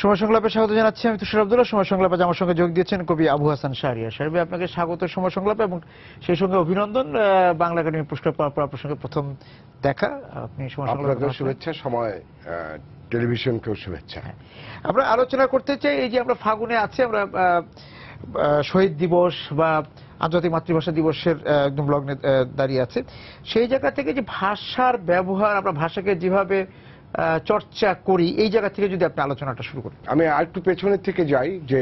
সময় সংলাপে স্বাগত জানাচ্ছি আমি তুষার আব্দুল্লাহ। সময় সংলাপে আমার সঙ্গে যোগ দিয়েছেন কবি আবু হাসান শাহরিয়ার। শাহরিয়ার, আপনাকে স্বাগত সময় সংলাপে এবং সেই সঙ্গে অভিনন্দন বাংলা একাডেমি পুরস্কার পাওয়ার প্রসঙ্গে প্রথম দেখা। আপনি সময় সংলাপে শুভেচ্ছা, সময় টেলিভিশনকেও শুভেচ্ছা। আমরা আলোচনা করতে চাই এই যে আমরা ফাগুনে আছি, আমরা শহীদ দিবস বা আন্তর্জাতিক মাতৃভাষা দিবসের একদম লগ্নে দাঁড়িয়ে আছে। সেই জায়গা থেকে যে ভাষার ব্যবহার, আমরা ভাষাকে যেভাবে চর্চা করি, এই জায়গা থেকে যদি আপনি আলোচনাটা শুরু করেন। আমি আর একটু পেছনের থেকে যাই যে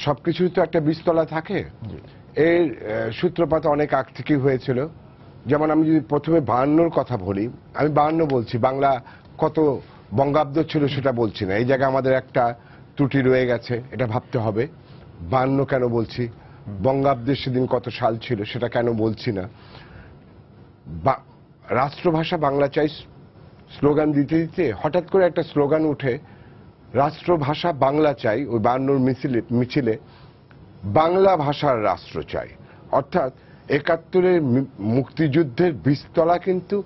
সবকিছুই তো একটা বীজতলা থাকে। এর সূত্রপাত অনেক আগ থেকেই হয়েছিল। যেমন আমি যদি প্রথমে 52-র কথা বলি, আমি 52 বলছি, বাংলা কত বঙ্গাব্দ ছিল সেটা বলছি না। এই জায়গায় আমাদের একটা ত্রুটি রয়ে গেছে, এটা ভাবতে হবে। 52 কেন বলছি, বঙ্গাব্দের সেদিন কত সাল ছিল সেটা কেন বলছি না। রাষ্ট্রভাষা বাংলা চাই স্লোগান দিতে দিতে হঠাৎ করে একটা স্লোগান উঠে, রাষ্ট্রভাষা বাংলা চাই। ওই 52-র মিছিলে বাংলা ভাষার রাষ্ট্র চাই। অর্থাৎ 71-এর মুক্তিযুদ্ধের বীজতলা কিন্তু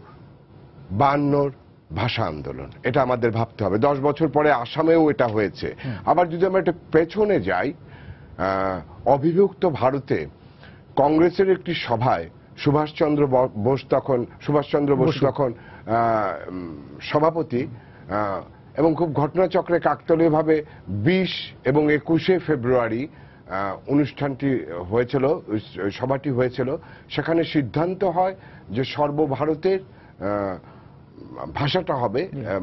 52-র ভাষা আন্দোলন। এটা আমাদের ভাবতে হবে। 10 বছর পরে আসামেও এটা হয়েছে। আবার যদি আমরা একটা পেছনে যাই, অবিভক্ত ভারতে কংগ্রেসের একটি সভায় সুভাষচন্দ্র বোস তখন সভাপতি, এবং খুব ঘটনাচক্রে কাকতালীয়ভাবে 20 এবং 21শে ফেব্রুয়ারি অনুষ্ঠানটি হয়েছিল, সভাটি হয়েছিল। সেখানে সিদ্ধান্ত হয় যে সর্বভারতের ভাষাটা হবে,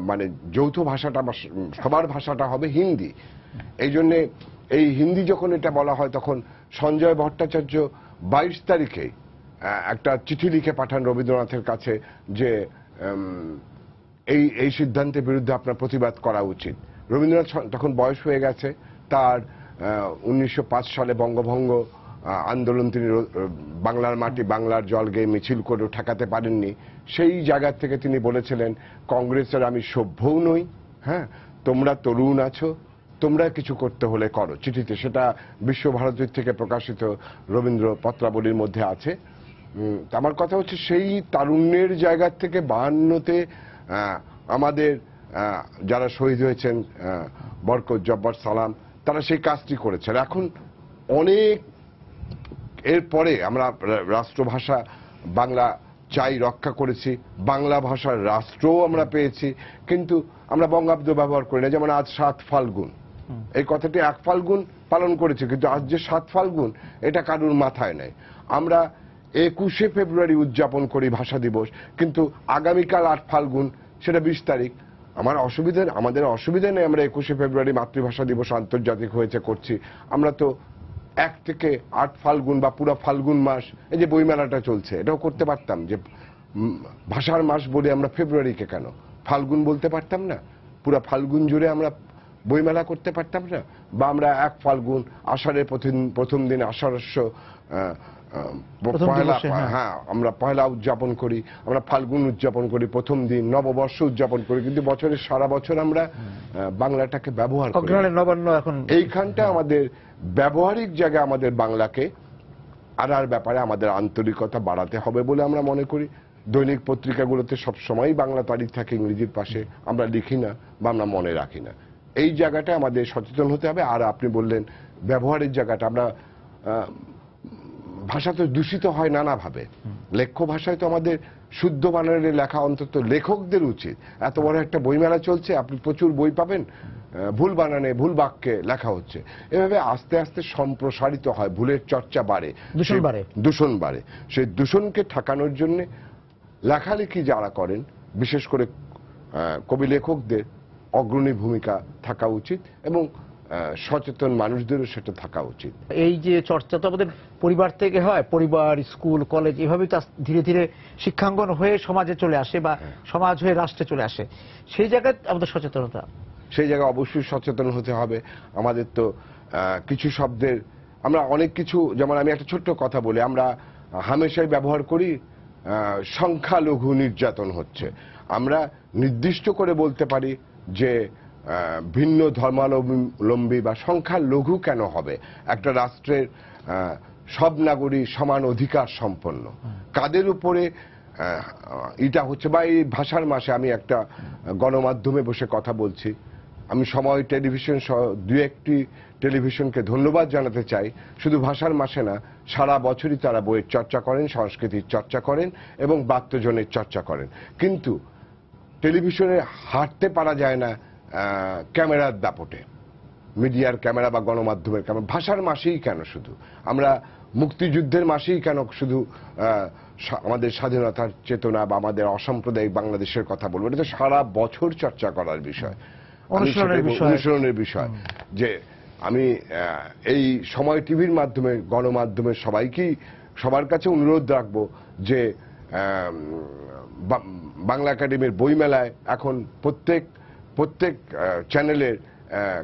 মানে যৌথ ভাষাটা বা সবার ভাষাটা হবে হিন্দি। এই জন্যে এই হিন্দি যখন এটা বলা হয়, তখন সঞ্জয় ভট্টাচার্য 22 তারিখে একটা চিঠি লিখে পাঠান রবীন্দ্রনাথের কাছে যে এই সিদ্ধান্তের বিরুদ্ধে আপনার প্রতিবাদ করা উচিত। রবীন্দ্রনাথ তখন বয়স হয়ে গেছে, তার 1905 সালে বঙ্গভঙ্গ আন্দোলন তিনি বাংলার মাটি বাংলার জল গেয়ে মিছিল করেও ঠেকাতে পারেননি। সেই জায়গা থেকে তিনি বলেছিলেন, কংগ্রেসের আমি সভ্যও নই, হ্যাঁ, তোমরা তরুণ আছো, তোমরা কিছু করতে হলে করো। চিঠিতে, সেটা বিশ্বভারতীর থেকে প্রকাশিত রবীন্দ্র পত্রাবলীর মধ্যে আছে। আমার কথা হচ্ছে, সেই তারুণ্যের জায়গা থেকে 52-তে আমাদের যারা শহীদ হয়েছেন, বরকত, জব্বার, সালাম, তারা সেই কাজটি করেছেন। এখন অনেক এরপরে আমরা রাষ্ট্রভাষা বাংলা চাই রক্ষা করেছি, বাংলা ভাষার রাষ্ট্রও আমরা পেয়েছি, কিন্তু আমরা বঙ্গাব্দ ব্যবহার করি না। যেমন আজ 7 ফাল্গুন, এই কথাটি 1 ফাল্গুন পালন করেছি, কিন্তু আজ যে 7 ফাল্গুন এটা কারুর মাথায় নেই। আমরা 21শে ফেব্রুয়ারি উদযাপন করি ভাষা দিবস, কিন্তু আগামীকাল 8 ফাল্গুন, সেটা 20 তারিখ। আমাদের অসুবিধা নেই আমরা 21শে ফেব্রুয়ারি মাতৃভাষা দিবস আন্তর্জাতিক হয়েছে করছি। আমরা তো 1 থেকে 8 ফাল্গুন বা পুরো ফাল্গুন মাস, এই যে বইমেলাটা চলছে, এটাও করতে পারতাম। যে ভাষার মাস বলে আমরা ফেব্রুয়ারিকে কেন ফাল্গুন বলতে পারতাম না? পুরো ফাল্গুন জুড়ে আমরা বইমেলা করতে পারতাম না? বা আমরা 1 ফাল্গুন, আষাঢ়ের প্রথম দিন, আষাঢ়স্য হ্যাঁ, আমরা পয়লা উদযাপন করি, আমরা ফাল্গুন উদযাপন করি, প্রথম দিন নববর্ষ উদযাপন করি, কিন্তু বছরের সারা বছর আমরা বাংলাটাকে ব্যবহার করি। এইখানটা আমাদের ব্যবহারিক জায়গায় আমাদের বাংলাকে আর ব্যাপারে আমাদের আন্তরিকতা বাড়াতে হবে বলে আমরা মনে করি। দৈনিক পত্রিকাগুলোতে সবসময় বাংলা তারিখ থাকে ইংরেজির পাশে, আমরা লিখি না বা আমরা মনে রাখি না। এই জায়গাটা আমাদের সচেতন হতে হবে। আর আপনি বললেন ব্যবহারের জায়গাটা, আমরা ভাষা তো দূষিত হয় নানাভাবে। লেখ্য ভাষায় তো আমাদের শুদ্ধ বানানের লেখা অন্তত লেখকদের উচিত। এত বড় একটা বইমেলা চলছে, আপনি প্রচুর বই পাবেন ভুল বানানে, ভুল বাক্যে লেখা হচ্ছে। এভাবে আস্তে আস্তে সম্প্রসারিত হয়, ভুলের চর্চা বাড়ে, দূষণ বাড়ে। সেই দূষণকে ঠেকানোর জন্য লেখালেখি যারা করেন, বিশেষ করে কবি লেখকদের অগ্রণী ভূমিকা থাকা উচিত, এবং সচেতন মানুষদেরও সেটা থাকা উচিত। এই যে চর্চা তো আমাদের পরিবার থেকে হয়, পরিবার, স্কুল, কলেজ, এভাবেই তো ধীরে ধীরে শিক্ষাঙ্গন হয়ে সমাজে চলে আসে বা সমাজ হয়ে রাষ্ট্রে চলে আসে। সেই জায়গায় আমাদের সচেতনতা, সেই জায়গায় অবশ্যই সচেতন হতে হবে। আমাদের তো কিছু শব্দের আমরা অনেক কিছু, যেমন আমি একটা ছোট্ট কথা বলি, আমরা হামেশাই ব্যবহার করি সংখ্যালঘু নির্যাতন হচ্ছে। আমরা নির্দিষ্ট করে বলতে পারি যে ভিন্ন ধর্মাবলম্বী বা সংখ্যালঘু কেন হবে? একটা রাষ্ট্রের সব নাগরিক সমান অধিকার সম্পন্ন, কাদের উপরে এটা হচ্ছে? বা এই ভাষার মাসে আমি একটা গণমাধ্যমে বসে কথা বলছি, আমি সময় টেলিভিশন সহ দু একটি টেলিভিশনকে ধন্যবাদ জানাতে চাই। শুধু ভাষার মাসে না, সারা বছরই তারা বইয়ের চর্চা করেন, সংস্কৃতির চর্চা করেন এবং বাদ্যযন্ত্রের চর্চা করেন। কিন্তু টেলিভিশনে হাঁটতে পারা যায় না ক্যামেরার দাপটে, মিডিয়ার ক্যামেরা বা গণমাধ্যমের ক্যামেরা। ভাষার মাসেই কেন শুধু আমরা মুক্তিযুদ্ধের মাসেই কেন শুধু আমাদের স্বাধীনতার চেতনা বা আমাদের অসাম্প্রদায়িক বাংলাদেশের কথা বলবো? এটা তো সারা বছর চর্চা করার বিষয়, অনুশীলনের বিষয়। যে আমি এই সময় টিভির মাধ্যমে, গণমাধ্যমের সবার কাছে অনুরোধ রাখবো যে বাংলা একাডেমির বইমেলায় এখন প্রত্যেক চ্যানেলের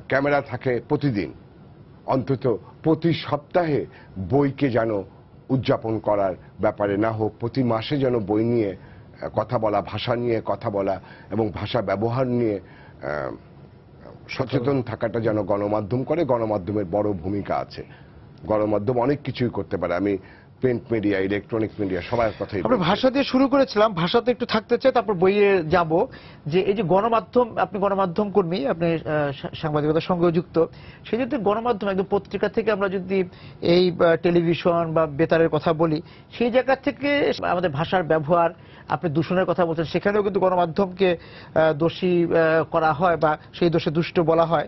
ক্যামেরা থাকে প্রতিদিন, অন্তত প্রতি সপ্তাহে বইকে যেন উদযাপন করার ব্যাপারে না হোক, প্রতি মাসে যেন বই নিয়ে কথা বলা, ভাষা নিয়ে কথা বলা এবং ভাষা ব্যবহার নিয়ে সচেতন থাকাটা যেন গণমাধ্যম করে। গণমাধ্যমের বড় ভূমিকা আছে, গণমাধ্যম অনেক কিছুই করতে পারে। আমি প্রিন্ট মিডিয়া, ইলেকট্রনিক মিডিয়া সবার কথাই। আমরা ভাষা দিয়ে শুরু করেছিলাম, ভাষাতে একটু থাকতে চাই, তারপর বইয়ে যাব। যে এই যে গণমাধ্যম, আপনি গণমাধ্যম কর্মী, আপনি সাংবাদিকতার সঙ্গে যুক্ত, সেই যদি গণমাধ্যম একদম পত্রিকা থেকে আমরা যদি এই টেলিভিশন বা বেতারের কথা বলি, সেই জায়গা থেকে আমাদের ভাষার ব্যবহার, আপনি দূষণের কথা বলছেন, সেখানেও কিন্তু গণমাধ্যমকে দোষী করা হয় বা সেই দোষে দুষ্ট বলা হয়।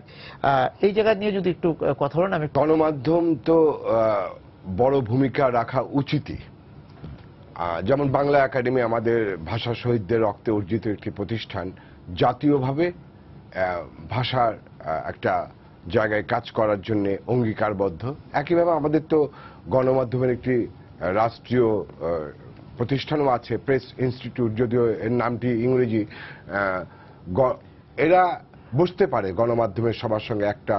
এই জায়গা নিয়ে যদি একটু কথা বলেন। আমি গণমাধ্যম তো বড় ভূমিকা রাখা উচিতই। যেমন বাংলা একাডেমি আমাদের ভাষা শহীদদের রক্তে অর্জিত একটি প্রতিষ্ঠান, জাতীয়ভাবে ভাষার একটা জায়গায় কাজ করার জন্য অঙ্গীকারবদ্ধ। একইভাবে আমাদের তো গণমাধ্যমের একটি রাষ্ট্রীয় প্রতিষ্ঠানও আছে, প্রেস ইনস্টিটিউট, যদিও এর নামটি ইংরেজি। এরা বুঝতে পারে গণমাধ্যমের সবার সঙ্গে একটা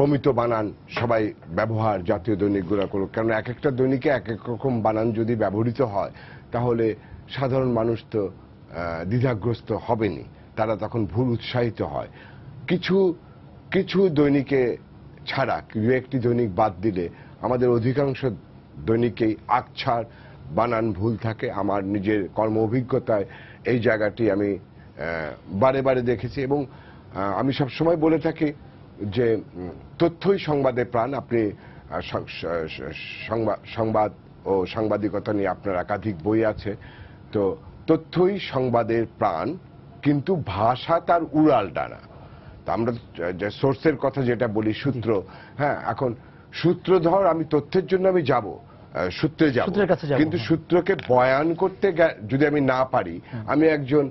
প্রমিত বানান সবাই ব্যবহার জাতীয় দৈনিকগুলো করুক, কারণ এক একটা দৈনিকে এক এক রকম বানান যদি ব্যবহৃত হয় তাহলে সাধারণ মানুষ তো দ্বিধাগ্রস্ত হবেনি, তারা তখন ভুল উৎসাহিত হয়। কিছু দৈনিকে ছাড়া, দু একটি দৈনিক বাদ দিলে আমাদের অধিকাংশ দৈনিকেই আকছার বানান ভুল থাকে। আমার নিজের কর্ম অভিজ্ঞতায় এই জায়গাটি আমি বারে বারে দেখেছি এবং আমি সবসময় বলে থাকি যে তথ্যই সংবাদের প্রাণ। আপনি সংবাদ ও সাংবাদিকতা নিয়ে আপনার একাধিক বই আছে, তো তথ্যই সংবাদের প্রাণ, কিন্তু ভাষা তার উড়াল ডানা। তা আমরা যে সোর্সের কথা যেটা বলি, সূত্র, হ্যাঁ, এখন সূত্রধর আমি তথ্যের জন্য আমি যাব, সূত্রে যাব, কিন্তু সূত্রকে বয়ান করতে যদি আমি না পারি, আমি একজন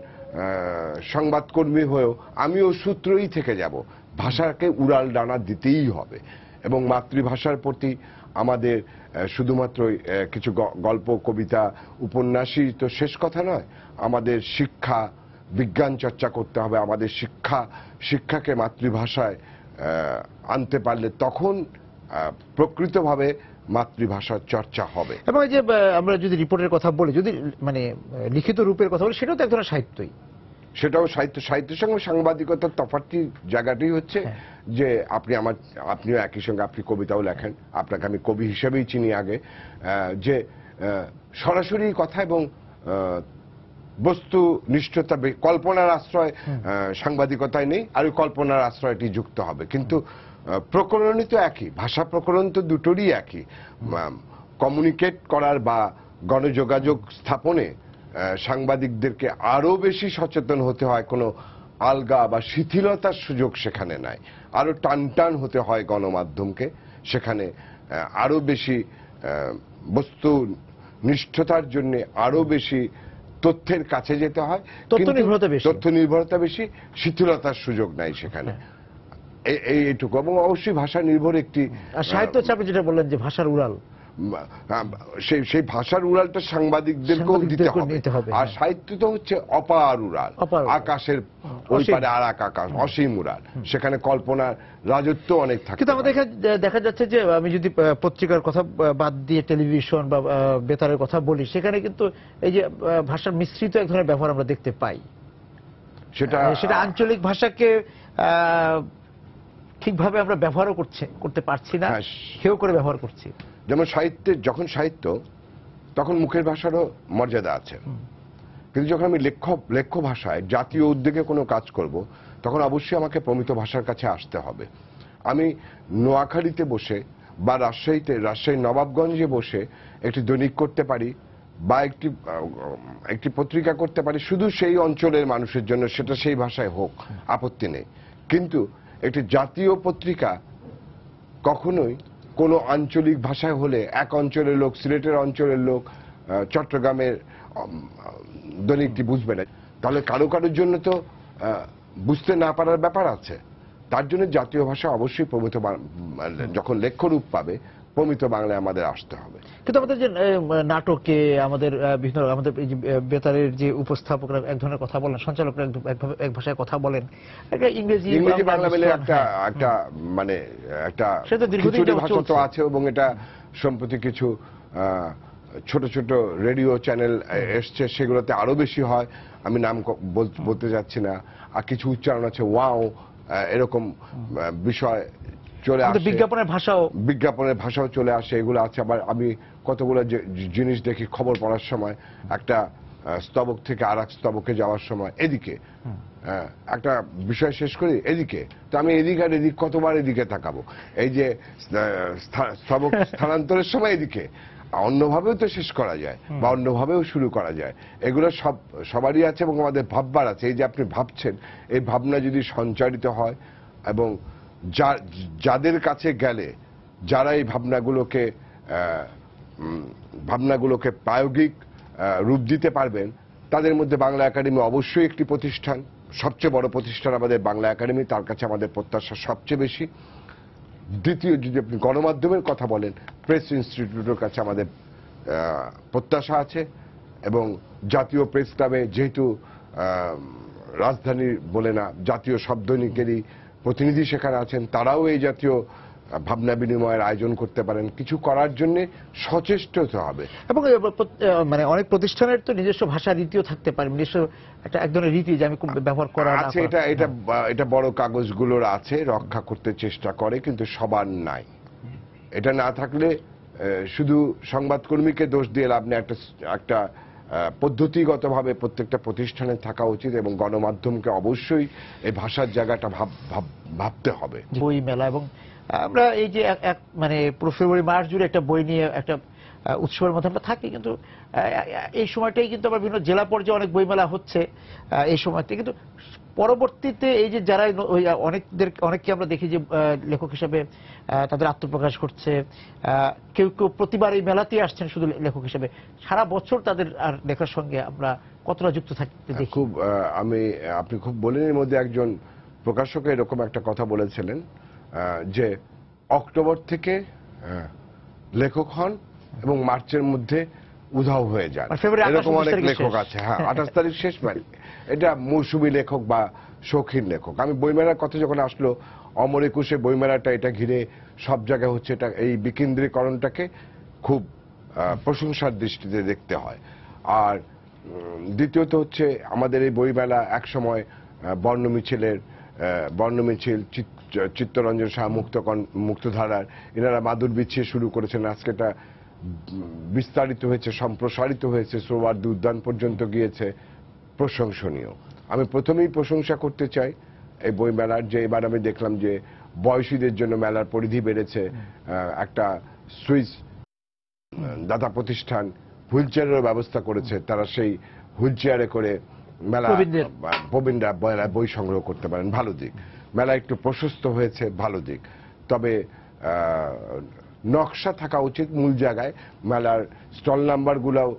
সংবাদকর্মী হয়েও আমিও সূত্রই থেকে যাব। ভাষাকে উড়াল ডানা দিতেই হবে এবং মাতৃভাষার প্রতি আমাদের শুধুমাত্র কিছু গল্প, কবিতা, উপন্যাসই তো শেষ কথা নয়। আমাদের শিক্ষা, বিজ্ঞান চর্চা করতে হবে। আমাদের শিক্ষাকে মাতৃভাষায় আনতে পারলে তখন প্রকৃতভাবে মাতৃভাষার চর্চা হবে। এবং এই যে আমরা যদি রিপোর্টের কথা বলি, যদি মানে লিখিত রূপের কথা বলি, সেটাও তো এক ধরনের সাহিত্যই। সেটাও সাহিত্য। সাহিত্যের সঙ্গে সাংবাদিকতার তফাৎটি জায়গাটি হচ্ছে যে আপনিও একই সঙ্গে আপনি কবিতাও লেখেন, আপনাকে আমি কবি হিসেবেই চিনি আগে, যে সরাসরি কথা এবং বস্তু নিষ্ঠতা, কল্পনার আশ্রয় সাংবাদিকতায় নেই, আর ওই কল্পনার আশ্রয়টি যুক্ত হবে। কিন্তু প্রকরণই তো একই, ভাষা প্রকরণ তো দুটোরই একই। কমিউনিকেট করার বা গণযোগাযোগ স্থাপনে সাংবাদিকদেরকে আরো বেশি সচেতন হতে হয়, কোনো আলগা বা শিথিলতার সুযোগ সেখানে নাই। আরো টানটান হতে হয় গণমাধ্যমকে, সেখানে আরো বেশি বস্তু নিষ্ঠতার জন্য আরো বেশি তথ্যের কাছে যেতে হয়, তথ্য নির্ভরতা বেশি, শিথিলতার সুযোগ নাই সেখানে। এইটুকু। এবং অবশ্যই ভাষা নির্ভর একটি সাহিত্য চাপে, যেটা বললেন যে ভাষার উড়াল, সেই ভাষার উড়ালটা সাংবাদিকদেরকেও দিতে হবে। আর সাহিত্য তো হচ্ছে অপার উড়াল, আকাশের ওই পারে আর এক আকাশ, অসীম উড়াল, সেখানে কল্পনার রাজত্ব অনেক থাকে। কিন্তু আমাদের এখানে দেখা যাচ্ছে যে আমি যদি পত্রিকার কথা বাদ দিয়ে টেলিভিশন বা বেতারের কথা বলি, সেখানে কিন্তু এই যে ভাষার মিশ্রিত এক ধরনের ব্যবহার আমরা দেখতে পাই। সেটা আঞ্চলিক ভাষাকে ঠিকভাবে আমরা ব্যবহারও করতে পারছি না, কেউ করে ব্যবহার করছি। যেমন যখন সাহিত্য, তখন মুখের ভাষারও মর্যাদা আছে, কিন্তু যখন আমি লেখ্য ভাষায় জাতীয় উদ্যোগে কোনো কাজ করব, তখন অবশ্যই আমাকে প্রমিত ভাষার কাছে আসতে হবে। আমি নোয়াখালীতে বসে বা রাজশাহী নবাবগঞ্জে বসে একটি দৈনিক করতে পারি বা একটি পত্রিকা করতে পারি শুধু সেই অঞ্চলের মানুষের জন্য, সেটা সেই ভাষায় হোক, আপত্তি নেই। কিন্তু একটি জাতীয় পত্রিকা কখনোই কোনো আঞ্চলিক ভাষায় হলে এক অঞ্চলের লোক, সিলেটের অঞ্চলের লোক, চট্টগ্রামের দৈনিকটি বুঝবে না। তাহলে কারোর জন্য তো বুঝতে না পারার ব্যাপার আছে। তার জন্য জাতীয় ভাষা অবশ্যই যখন লেখ্যরূপ পাবে প্রমিত বাংলায় আমাদের আসতে হবে। কিন্তু আমাদের যে নাটকে আমাদের বিভিন্ন আমাদের বেতারের যে উপস্থাপকরা এক ধরনের কথা বলেন, সঞ্চালকরা এক ভাষায় কথা বলেন, একটা ইংরেজি বাংলা মিলে একটা মানে একটা খিচুড়ি ভাষা তো আছে। এবং এটা সম্প্রতি কিছু ছোট ছোট রেডিও চ্যানেল এসছে, সেগুলোতে আরো বেশি হয়। আমি নাম বলতে যাচ্ছি না। আর কিছু উচ্চারণ আছে ওয়াও, এরকম বিষয় চলে আসে। বিজ্ঞাপনের ভাষাও চলে আসে, এগুলো আছে। আবার আমি কতগুলো জিনিস দেখি খবর পড়ার সময়, একটা স্তবক থেকে আর এক স্তবকে যাওয়ার সময় এদিকে একটা বিষয় শেষ করি এদিকে, তো আমি এদিক আর এদিক কতবার এদিকে তাকাবো। এই যে স্তবক স্থানান্তরের সময় এদিকে, অন্যভাবেও তো শেষ করা যায় বা অন্যভাবেও শুরু করা যায়। এগুলো সবারই আছে এবং আমাদের ভাববার আছে। এই যে আপনি ভাবছেন, এই ভাবনা যদি সঞ্চারিত হয় এবং যাদের কাছে গেলে যারা এই ভাবনাগুলোকে প্রায়োগিক রূপ দিতে পারবেন, তাদের মধ্যে বাংলা একাডেমি অবশ্যই একটি প্রতিষ্ঠান, সবচেয়ে বড় প্রতিষ্ঠান আমাদের বাংলা একাডেমি। তার কাছে আমাদের প্রত্যাশা সবচেয়ে বেশি। দ্বিতীয়, যদি আপনি গণমাধ্যমের কথা বলেন, প্রেস ইনস্টিটিউটের কাছে আমাদের প্রত্যাশা আছে। এবং জাতীয় প্রেস ক্লাবে, যেহেতু রাজধানীর বলে না, জাতীয় সব দৈনিকেরই প্রতিনিধি সেখানে আছেন, তারাও এই জাতীয় ভাবনা বিনিময়ের আয়োজন করতে পারেন। কিছু করার জন্য সচেষ্ট হতে হবে। এবং মানে অনেক প্রতিষ্ঠানের তো নিজস্ব ভাষা রীতিও থাকতে পারে, নিজস্ব এক ধরনের রীতি যে আমি ব্যবহার করা আছে। এটা বড় কাগজগুলোর আছে, রক্ষা করতে চেষ্টা করে, কিন্তু সবার নাই। এটা না থাকলে শুধু সংবাদকর্মীকে দোষ দিয়ে লাভ নেই। একটা পদ্ধতিগতভাবে প্রত্যেকটা প্রতিষ্ঠানে থাকা উচিত এবং গণমাধ্যমকে অবশ্যই এই ভাষার জায়গাটা ভাবতে হবে। বই মেলা, এবং আমরা এই যে মানে পুরো ফেব্রুয়ারি মাস জুড়ে একটা বই নিয়ে একটা উৎসবের মধ্যে আমরা থাকি, কিন্তু এই সময়টাই কিন্তু আবার বিভিন্ন জেলা পর্যায়ে অনেক বইমেলা হচ্ছে এই সময়তে। কিন্তু পরবর্তীতে এই যে যারা অনেককে আমরা দেখি যে লেখক হিসেবে তাদের আত্মপ্রকাশ করছে, কেউ কেউ প্রতিবার এই মেলাতেই আসছেন শুধু লেখক হিসেবে, সারা বছর তাদের আর লেখার সঙ্গে আমরা কতটা যুক্ত থাকতে দেখি। আপনি খুব বলেন, এর মধ্যে একজন প্রকাশক এরকম একটা কথা বলেছিলেন যে অক্টোবর থেকে লেখক হন এবং মার্চের মধ্যে উধাও হয়ে যান। এরকম অনেক লেখক আছে। হ্যাঁ, 28 তারিখ শেষ। মানে এটা মৌসুমী লেখক বা শৌখিন লেখক। আমি বইমেলার কথা যখন আসলো, অমর একুশে বইমেলাটা, এটা ঘিরে সব জায়গায় হচ্ছে, এটা এই বিকেন্দ্রীকরণটাকে খুব প্রশংসার দৃষ্টিতে দেখতে হয়। আর দ্বিতীয়ত হচ্ছে, আমাদের এই বইমেলা একসময় বর্ণমিছিল, চিত্তরঞ্জন শাহ, মুক্তধারার, এনারা মাদুর বিছিয়ে শুরু করেছেন। আজকে এটা বিস্তারিত হয়েছে, সম্প্রসারিত হয়েছে, সোহরাওয়ার্দী উদ্যান পর্যন্ত গিয়েছে। প্রশংসনীয়। আমি প্রথমেই প্রশংসা করতে চাই এই বইমেলার, যে এবার আমি দেখলাম যে বয়সীদের জন্য মেলার পরিধি বেড়েছে। একটা সুইস দাতা প্রতিষ্ঠান হুইলচেয়ারের ব্যবস্থা করেছে। তারা সেই হুইলচেয়ারে করে প্রবীণরা বই সংগ্রহ করতে পারেন, ভালো দিক। মেলা একটু প্রশস্ত হয়েছে, ভালো দিক। তবে নকশা থাকা উচিত মূল জায়গায়। মেলার স্টল নাম্বারগুলোও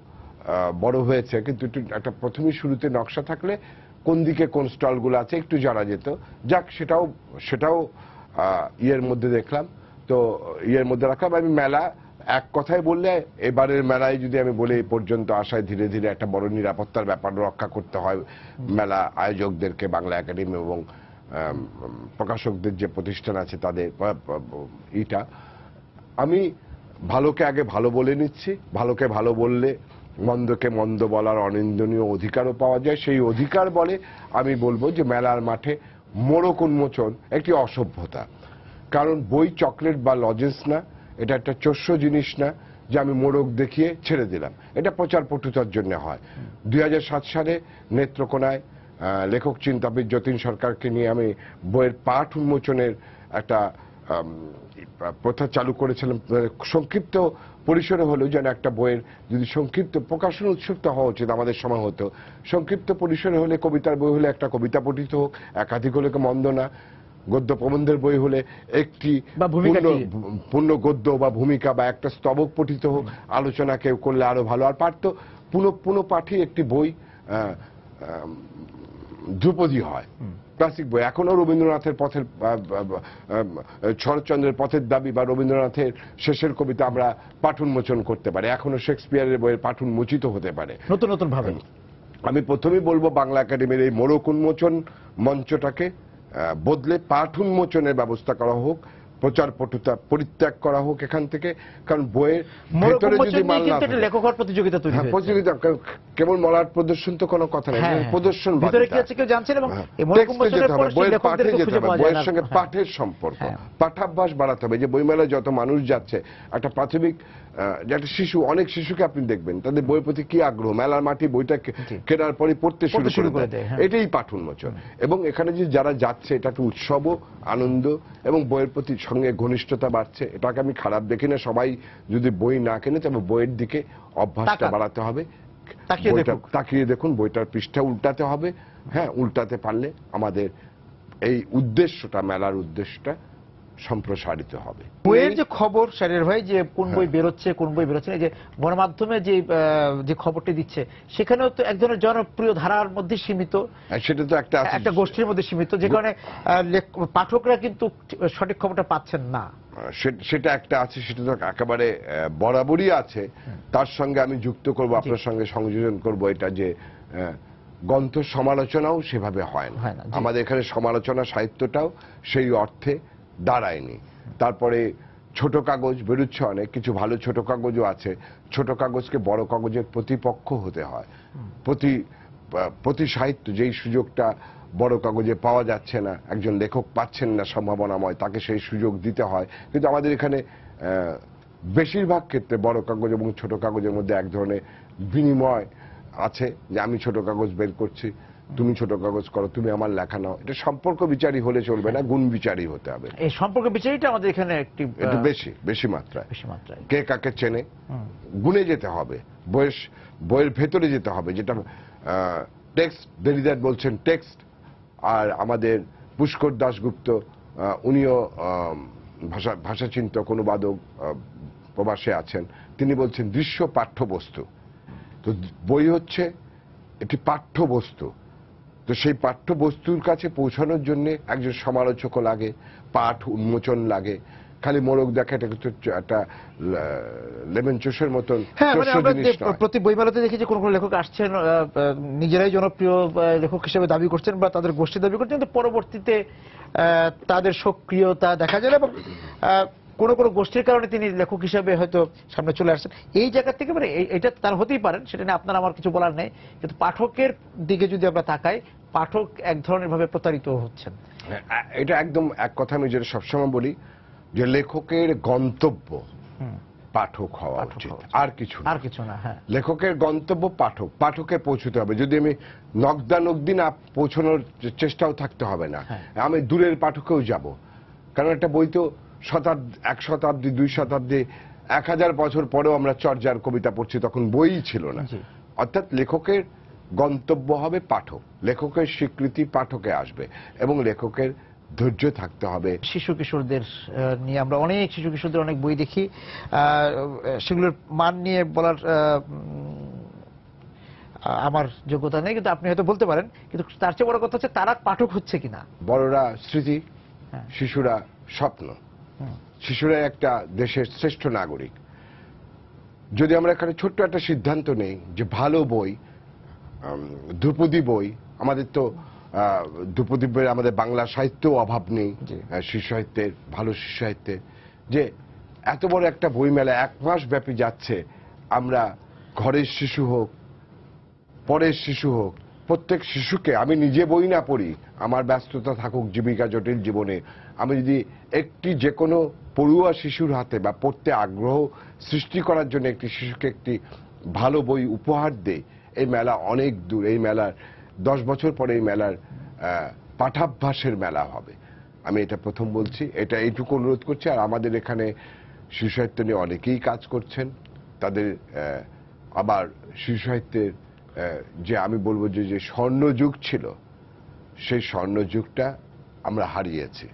বড় হয়েছে, কিন্তু একটা প্রথমেই শুরুতে নকশা থাকলে কোন দিকে কোন স্টলগুলো আছে একটু জানা যেত। যাক, সেটাও ইয়ের মধ্যে দেখলাম। তো ইয়ের মধ্যে রাখলাম। আমি মেলা এক কথায় বললে, এবারের মেলায় যদি আমি বলি, এই পর্যন্ত আসায় ধীরে ধীরে একটা বড় নিরাপত্তার ব্যাপার রক্ষা করতে হয় মেলা আয়োজকদেরকে, বাংলা একাডেমি এবং প্রকাশকদের যে প্রতিষ্ঠান আছে তাদের। আমি ভালোকে আগে ভালো বলে নিচ্ছি। ভালোকে ভালো বললে মন্দকে মন্দ বলার অনিন্দনীয় অধিকারও পাওয়া যায়। সেই অধিকার বলে আমি বলবো যে মেলার মাঠে মোড়ক উন্মোচন একটি অসভ্যতা। কারণ বই চকলেট বা লজেন্স না, এটা একটা চোষ্য জিনিস না যে আমি মোড়ক দেখিয়ে ছেড়ে দিলাম। এটা প্রচার পটুতার জন্য হয়। 2007 সালে নেত্রকোনায় লেখক চিন্তাবিদ যতীন সরকারকে নিয়ে আমি বইয়ের পাঠ উন্মোচনের একটা প্রথা চালু করেছিলাম। সংক্ষিপ্ত পরিসরে হলেও যেন একটা বইয়ের যদি সংক্ষিপ্ত প্রকাশন উৎসুকতা হওয়া উচিত, আমাদের সময় হতো সংক্ষিপ্ত পরিসরে হলে, কবিতার বই হলে একটা কবিতা পঠিত হোক, একাধিক হলে মন্দ না, গদ্য প্রবন্ধের বই হলে একটি পূর্ণ গদ্য বা ভূমিকা বা একটা স্তবক পঠিত হোক, আলোচনা কেউ করলে আরো ভালো। আর পাঠ তো পুনঃ পাঠই একটি বই ধ্রুপদী হয়, ক্লাসিক বই। এখনো রবীন্দ্রনাথের পথের শরৎচন্দ্রের পথের দাবি বা রবীন্দ্রনাথের শেষের কবিতা আমরা পাঠ উন্মোচন করতে পারি, এখনো শেক্সপিয়ারের বইয়ের পাঠ উন্মোচিত হতে পারে নতুন নতুন ভাবে। আমি প্রথমেই বলবো বাংলা একাডেমির এই মোড়ক উন্মোচন মঞ্চটাকে বদলে পাঠ উন্মোচনের ব্যবস্থা করা হোক, প্রচার পটুতা পরিত্যাগ করা হোক এখান থেকে। কারণ বইয়ের ভেতরে যদি মাল না থাকে, লেখকের প্রতিযোগিতা তৈরি হয়, প্রতিযোগিতা কেবল মলার প্রদর্শন তো কোনো কথা নেই, প্রদর্শন ভিতরে কি আছে কেউ জানছেন। এবং বইয়ের পাঠে যেতে হবে, বইয়ের সঙ্গে পাঠের সম্পর্ক, পাঠাভ্যাস বাড়াতে হবে। যে বইমেলায় যত মানুষ যাচ্ছে, একটা প্রাথমিক একটা শিশু, অনেক শিশুকে আপনি দেখবেন তাদের বইয়ের প্রতি কি আগ্রহ, মেলার মাটি বইটা কেনার পরে পড়তে শুরু করে দেয়, এটাই পাঠ উন্মোচন। এবং এখানে যে যারা যাচ্ছে এটা একটা উৎসবও, আনন্দ এবং বইয়ের প্রতি সঙ্গে ঘনিষ্ঠতা বাড়ছে, এটাকে আমি খারাপ দেখি না। সবাই যদি বই না কেনে তবে বইয়ের দিকে অভ্যাসটা বাড়াতে হবে। তাকিয়ে দেখুন, বইটার পৃষ্ঠা উল্টাতে হবে। হ্যাঁ, উল্টাতে পারলে আমাদের এই উদ্দেশ্যটা, মেলার উদ্দেশ্যটা সম্প্রসারিত হবে। বইয়ের যে খবর শারীর ভাই, যে কোন বই বেরোচ্ছে কোন বই বেরোচ্ছে না, যে গণমাধ্যমে যে খবরটি দিচ্ছে, সেখানেও তো এক ধরনের জনপ্রিয় ধারার মধ্যে সীমিত, সেটা তো একটা গোষ্ঠীর মধ্যে সীমিত, যে কারণে পাঠকরা কিন্তু সঠিক খবরটা পাচ্ছেন না। সেটা একটা আছে, সেটা তো একেবারে বরাবরই আছে। তার সঙ্গে আমি যুক্ত করব, আপনার সঙ্গে সংযোজন করব এটা যে গ্রন্থ সমালোচনাও সেভাবে হয় না। আমাদের এখানে সমালোচনা সাহিত্যটাও সেই অর্থে দাঁড়ায়নি। তারপরে ছোট কাগজ বেরোচ্ছে অনেক, কিছু ভালো ছোট কাগজও আছে। ছোট কাগজকে বড় কাগজের প্রতিপক্ষ হতে হয়। প্রতি সাহিত্য যেই সুযোগটা বড় কাগজে পাওয়া যাচ্ছে না, একজন লেখক পাচ্ছেন না সম্ভাবনাময়, তাকে সেই সুযোগ দিতে হয়। কিন্তু আমাদের এখানে বেশিরভাগ ক্ষেত্রে বড় কাগজ এবং ছোট কাগজের মধ্যে এক ধরনের বিনিময় আছে, যে আমি ছোট কাগজ বের করছি, তুমি ছোট কাগজ করো, তুমি আমার লেখা নাও। এটা সম্পর্ক বিচারী হলে চলবে না, গুণ বিচারী হতে হবে। এই সম্পর্ক বিচারীটা আমাদের এখানে একটু বেশি মাত্রায় কে কাকে চেনে, গুণে যেতে হবে, বইয়ের ভেতরে যেতে হবে। যেটা টেক্সট, দেরিদার বলছেন টেক্সট, আর আমাদের পুষ্কর দাশগুপ্ত, উনিও ভাষাচিন্তক, অনুবাদক, প্রবাসে আছেন, তিনি বলছেন দৃশ্য পাঠ্যবস্তু। তো বই হচ্ছে একটি পাঠ্যবস্তু। তো সেই পাঠ্যবস্তুর কাছে পৌঁছানোর জন্য একজন সমালোচকও লাগে, পাঠ উন্মোচন লাগে। খালি মোড়ক দেখা এটা একটা লেমন চোষের মতন। প্রতি বইমেলাতে দেখি যে কোন কোন লেখক আসছেন, নিজেরাই জনপ্রিয় লেখক হিসেবে দাবি করছেন বা তাদের গোষ্ঠী দাবি করছেন, কিন্তু পরবর্তীতে তাদের সক্রিয়তা দেখা যায় এবং কোন কোন গোষ্ঠীর কারণে তিনি লেখক হিসেবে হয়তো সামনে চলে আসছেন। এই জায়গা থেকে মানে এটা তার হতেই পারেন, সেটা নিয়ে আপনার আমার কিছু বলার নেই। কিন্তু পাঠকের দিকে যদি আমরা তাকাই, পাঠক এক ধরনের ভাবে প্রতারিত হচ্ছেন। এটা একদম এক কথা আমি যেটা সবসময় বলি, যে লেখকের গন্তব্য পাঠক হওয়া উচিত, আর কিছু না। হ্যাঁ, লেখকের গন্তব্য পাঠকে পৌঁছতে হবে। যদি আমি নগদি না পৌঁছানোর চেষ্টাও থাকতে হবে না, আমি দূরের পাঠকেও যাব। কারণ একটা বই তো এক শতাব্দী, 2 শতাব্দী, 1000 বছর পরেও আমরা চর্যার কবিতা পড়ছি, তখন বই ছিল না। অর্থাৎ লেখকের গন্তব্য হবে পাঠক, লেখকের স্বীকৃতি পাঠকে আসবে এবং লেখকের ধৈর্য থাকতে হবে। শিশু কিশোরদের নিয়ে আমরা অনেক শিশু কিশোরদের অনেক বই দেখি, সেগুলোর মান নিয়ে বলার আমার যোগ্যতা নেই, কিন্তু আপনি হয়তো বলতে পারেন। কিন্তু তার চেয়ে বড় কথা হচ্ছে তারা পাঠক হচ্ছে কিনা। বড়রা স্মৃতি, শিশুরা স্বপ্ন। শিশুরা একটা দেশের শ্রেষ্ঠ নাগরিক। যদি আমরা এখানে ছোট্ট একটা সিদ্ধান্ত নেই যে ভালো বই, ধ্রুপদী বই, আমাদের তো ধ্রুপদী বইয়ের আমাদের বাংলা সাহিত্যেও অভাব নেই, শিশু সাহিত্যের, ভালো শিশু সাহিত্যের, যে এত বড় একটা বই মেলা 1 মাস ব্যাপী যাচ্ছে, আমরা ঘরের শিশু হোক, পরের শিশু হোক, প্রত্যেক শিশুকে, আমি নিজে বই না পড়ি, আমার ব্যস্ততা থাকুক জীবিকা জটিল জীবনে, আমি যদি একটি যে কোনো পড়ুয়া শিশুর হাতে বা পড়তে আগ্রহ সৃষ্টি করার জন্য একটি শিশুকে একটি ভালো বই উপহার দেই, এই মেলা অনেক দূর। এই মেলার 10 বছর পরে এই মেলার পাঠাভ্যাসের মেলা হবে। আমি এটা প্রথম বলছি, এটা এইটুকু অনুরোধ করছি। আর আমাদের এখানে শিশু সাহিত্য নিয়ে অনেকেই কাজ করছেন, তাদের আবার শিশু সাহিত্যের যে আমি বলবো যে স্বর্ণযুগ ছিল, সেই স্বর্ণযুগটা আমরা হারিয়েছি।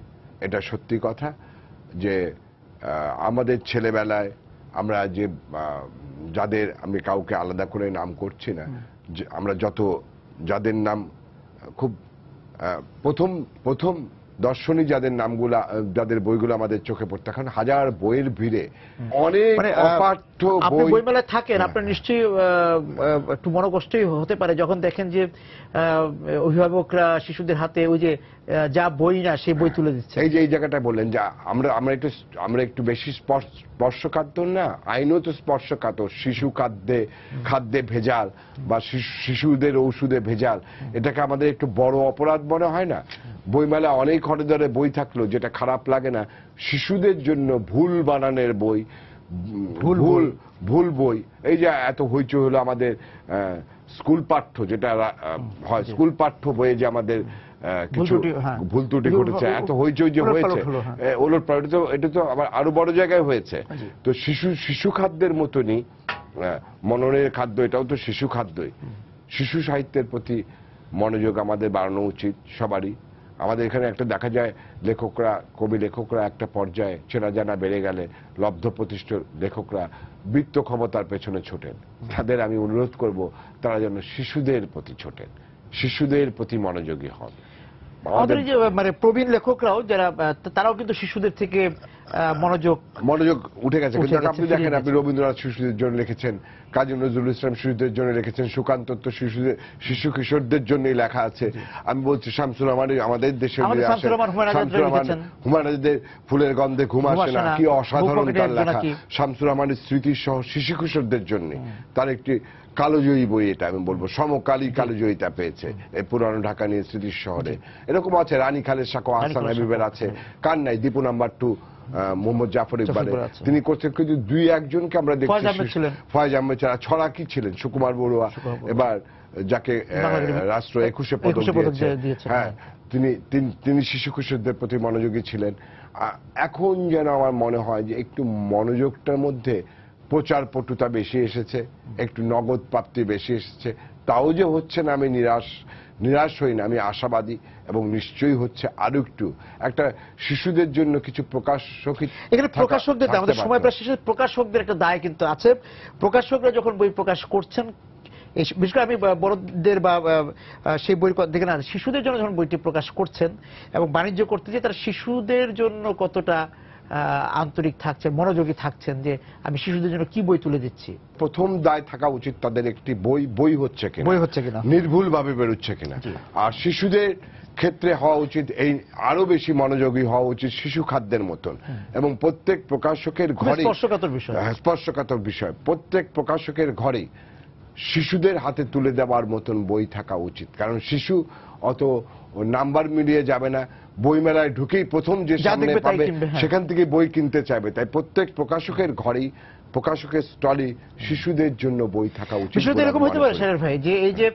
এটা সত্যি কথা যে আমাদের ছেলেবেলায় আমরা যে যাদের, আমি কাউকে আলাদা করে নাম করছি না, আমরা যাদের নাম খুব প্রথম দর্শনী যাদের নামগুলা, যাদের বইগুলো আমাদের চোখে পড়তো, এখন হাজার বইয়ের ভিড়ে অনেক অপাঠ্য আপনি বই। বইমেলায় থাকেন, আপনার নিশ্চয়ই একটু মনোকষ্টই হতে পারে যখন দেখেন যে অভিভাবকরা শিশুদের হাতে ওই যে যা বই না সেই বই তুলে দিচ্ছে। এই যে এই জায়গাটা বললেন যে আমরা একটু বেশি স্পর্শকাতর না, আইনও তো স্পর্শকাতর। শিশু খাদ্যে ভেজাল বা শিশুদের ঔষধে ভেজাল, এটাকে আমাদের একটু বড় অপরাধ মনে হয় না? বইমেলা অনেক হরিদরে বই থাকলো, যেটা খারাপ লাগে না, শিশুদের জন্য ভুল বানানের বই, ভুল বই। এই যে এত হইচই হলো আমাদের স্কুল পাঠ্য, যেটা হয় স্কুল পাঠ্য বইয়ে যে আমাদের কিছু ভুল ত্রুটি ঘটেছে, এত হইচই যে হয়েছে, ওলটপালট, এটা তো আবার আরো বড় জায়গায় হয়েছে। তো শিশু খাদ্যের মতনই মননের খাদ্য, এটাও তো শিশু খাদ্যই। শিশু সাহিত্যের প্রতি মনোযোগ আমাদের বাড়ানো উচিত সবারই। আমাদের এখানে একটা দেখা যায়, কবি লেখকরা একটা পর্যায়ে চেনা জানা বেড়ে গেলে লব্ধ প্রতিষ্ঠ লেখকরা বৃত্ত ক্ষমতার পেছনে ছোটেন। তাদের আমি অনুরোধ করব, তারা যেন শিশুদের প্রতি ছোটেন, শিশুদের প্রতি মনোযোগী হন। আমাদের যে মানে প্রবীণ লেখকরাও যারা, তারাও কিন্তু শিশুদের থেকে মনোযোগ উঠে গেছে। কিন্তু আপনি দেখেন, আপনি রবীন্দ্রনাথ শিশুদের জন্য লিখেছেন, কাজী নজরুল ইসলাম শিশুদের জন্য লিখেছেন, সুকান্ত তো শিশু কিশোরদের জন্যই লেখা আছে। আমি বলছি শামসুর রহমান আমাদের দেশের, হুমায়ুন আজাদের ফুলের গন্ধে ঘুম আসে না, কি অসাধারণ তার লেখা। শামসুর রহমানের স্মৃতি সহ শিশু কিশোরদের জন্য তার একটি কালোজয়ী বই, এটা আমি বলবো সমকালী কালোজয়ীতা পেয়েছে এই পুরানো ঢাকা নিয়ে স্মৃতির শহরে। এরকম আছে রানী খালের সাকো, আহসান হাবিবের আছে, কার নাই দীপু নাম্বার 2 মোহাম্মদ জাফর ইকবালের, তিনি করছেন। কিন্তু দুই একজনকে আমরা দেখছি, ফয়েজ আহমেদ ছাড়া, ছড়াকি ছিলেন সুকুমার বড়ুয়া, এবার যাকে রাষ্ট্র 21 পদক দিয়েছে, হ্যাঁ, তিনি শিশু কিশোরদের প্রতি মনোযোগী ছিলেন। এখন যেন আমার মনে হয় যে একটু মনোযোগটার মধ্যে প্রচার পটুতা বেশি এসেছে, একটু নগদ প্রাপ্তি বেশি এসেছে। তাও যে হচ্ছে না আমি নিরাশ হই না, আমি আশাবাদী, এবং নিশ্চয়ই হচ্ছে। আরো একটু একটা শিশুদের জন্য কিছু এখানে প্রকাশকদের, আমাদের সময় প্রায় শেষে, প্রকাশকদের একটা দায় কিন্তু আছে। প্রকাশকরা যখন বই প্রকাশ করছেন, বিশেষ করে আমি বড়দের বা সেই বই দেখে না, শিশুদের জন্য যখন বইটি প্রকাশ করছেন এবং বাণিজ্য করতে যে তারা শিশুদের জন্য কতটা আন্তরিক থাকছেন, মনোযোগী থাকছেন, যে আমি শিশুদের জন্য কি বই তুলে দিচ্ছি। প্রথম দায় থাকা উচিত তাদের একটি বই হচ্ছে কিনা, নির্ভুল ভাবে বেরোচ্ছে কিনা। আর শিশুদের ক্ষেত্রে হওয়া উচিত এই আরো বেশি মনোযোগী হওয়া উচিত শিশু খাদ্যের মতন। এবং প্রত্যেক প্রকাশকের ঘরে, স্পর্শকাতর বিষয়, প্রত্যেক প্রকাশকের ঘরে শিশুদের হাতে তুলে দেওয়ার মতন বই থাকা উচিত। কারণ শিশু অত নাম্বার মিলিয়ে যাবে না, বইমেলায় ঢুকেই প্রথম যে সামনে পাবে সেখান থেকে বই কিনতে চাইবে। তাই প্রত্যেক প্রকাশকের ঘরেই, প্রকাশকের স্টলে শিশুদের জন্য বই থাকা উচিত। বিষয়টা এরকম হতে পারে স্যার ভাই, যে এই যে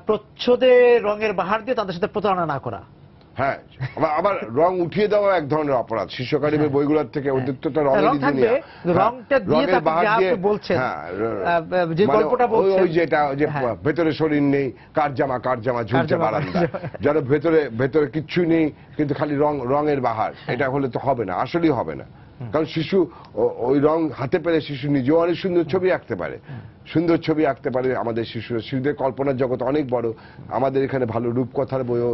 প্রচ্ছদে রঙের বাহার দিয়ে তাদের সাথে প্রতারণা না করা। হ্যাঁ, আবার রং উঠিয়ে দেওয়া এক ধরনের অপরাধ। শিশু একাডেমির বইগুলোর থেকে অধিকটা রঙের বলছেন, ওই যেটা যে ভেতরে শরীর নেই, কার জামা ঝুলছে বারান্দা, যারা ভেতরে কিচ্ছু নেই কিন্তু খালি রঙের বাহার, এটা হলে তো হবে না, আসলেই হবে না। কারণ শিশু ওই রং হাতে পেলে শিশু নিজেও অনেক সুন্দর ছবি আঁকতে পারে। আমাদের শিশুদের কল্পনার জগৎ অনেক বড়। আমাদের এখানে ভালো রূপকথার বইও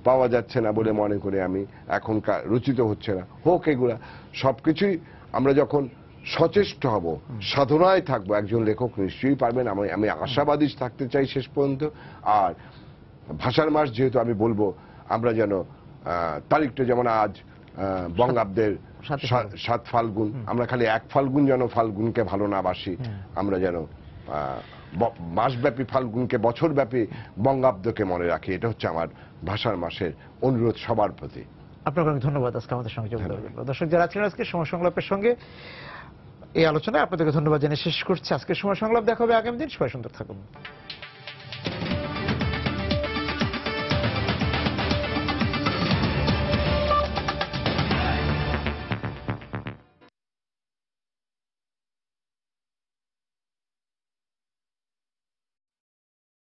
পাওয়া যাচ্ছে না বলে মনে করি আমি, এখনকার রচিত হচ্ছে না। হোক, এগুলা সবকিছুই আমরা যখন সচেষ্ট হব, সাধনায় থাকবো, একজন লেখক নিশ্চয়ই পারবেন। আমি আশাবাদী থাকতে চাই শেষ পর্যন্ত। আর ভাষার মাস যেহেতু, আমি বলবো আমরা যেন তারিখটা যেমন আজ বঙ্গাব্দের 7 ফাল্গুন, আমরা খালি 1 ফাল্গুন যেন ফাল্গুনকে ভালো না বাসি, আমরা যেন মাসব্যাপী ফাল্গুনকে, বছরব্যাপী বঙ্গাব্দকে মনে রাখি। এটা হচ্ছে আমার ভাষার মাসের অনুরোধ সবার প্রতি। আপনাকে অনেক ধন্যবাদ আজকে আমাদের সঙ্গে যোগ দেওয়ার জন্য। দর্শক যারা আছেন আজকে সময় সংলাপের সঙ্গে এই আলোচনায়, আপনাদেরকে ধন্যবাদ জানিয়ে শেষ করছি আজকের সময় সংলাপ। দেখা হবে আগামী দিন। সবাই সুন্দর থাকুন।